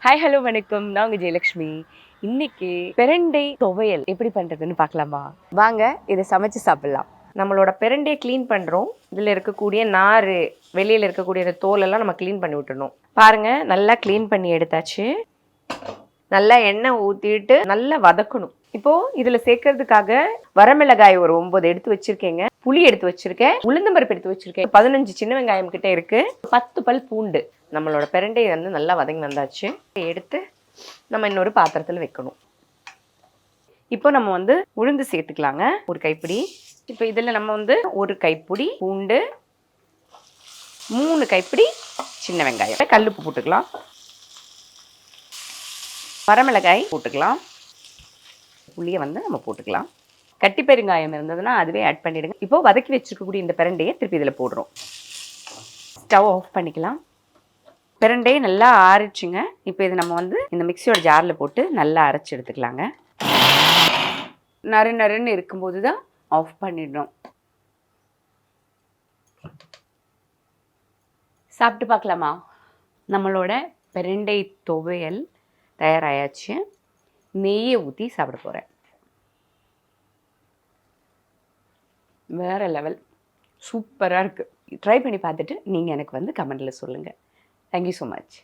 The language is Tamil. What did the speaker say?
ஹாய் ஹலோ வணக்கம். நான் உங்கள் ஜெயலக்ஷ்மி. இன்னைக்கு பிரண்டை துவையல் எப்படி பண்ணுறதுன்னு பார்க்கலாமா? வாங்க இதை சமைச்சு சாப்பிட்லாம். நம்மளோட பிரண்டையை க்ளீன் பண்ணுறோம். இதில் இருக்கக்கூடிய நார், வெளியில் இருக்கக்கூடிய இந்த தோலெல்லாம் நம்ம க்ளீன் பண்ணி விட்டுணும். பாருங்கள், நல்லா க்ளீன் பண்ணி எடுத்தாச்சு. நல்லா எண்ணெய் ஊற்றிட்டு நல்லா வதக்கணும். இப்போது இதில் சேர்க்கறதுக்காக வரமிளகாய் ஒரு 9 எடுத்து வச்சுருக்கேங்க, புளி எடுத்து வச்சுருக்கேன், உளுந்தம்பருப்பு எடுத்து வச்சுருக்கேன், 15 சின்ன வெங்காயம் கிட்டே இருக்குது, 10 பல் பூண்டு. நம்மளோட பிரண்டை வந்து நல்லா வதங்கி வந்தாச்சு. எடுத்து நம்ம இன்னொரு பாத்திரத்தில் வைக்கணும். இப்போ நம்ம வந்து உளுந்து சேர்த்துக்கலாங்க, ஒரு கைப்பிடி. இப்போ இதில் நம்ம வந்து ஒரு கைப்பிடி பூண்டு, 3 கைப்பிடி சின்ன வெங்காயம், கல்லுப்பு போட்டுக்கலாம், வரமிளகாய் போட்டுக்கலாம், புளியை வந்து நம்ம போட்டுக்கலாம். கட்டி பெருங்காயம் இருந்ததுன்னா அதுவே ஆட் பண்ணிடுங்க. இப்போ வதக்கி வச்சுருக்கக்கூடிய இந்த பிரண்டையை திருப்பி இதில் போடுறோம். ஸ்டவ் ஆஃப் பண்ணிக்கலாம். பிரண்டையை நல்லா ஆறிச்சுங்க. இப்போ இது நம்ம வந்து இந்த மிக்சியோட ஜாரில் போட்டு நல்லா அரைச்சி எடுத்துக்கலாங்க. நறு நறுன்னு இருக்கும்போது தான் ஆஃப் பண்ணிடணும். சாப்பிட்டு பார்க்கலாமா? நம்மளோட பிரண்டை துவையல் தயாராகியாச்சு. நெய்யை ஊற்றி சாப்பிட போகிறேன். வேறு லெவல், சூப்பராக இருக்குது. ட்ரை பண்ணி பார்த்துட்டு நீங்கள் எனக்கு வந்து கமெண்டில் சொல்லுங்கள். Thank you so much.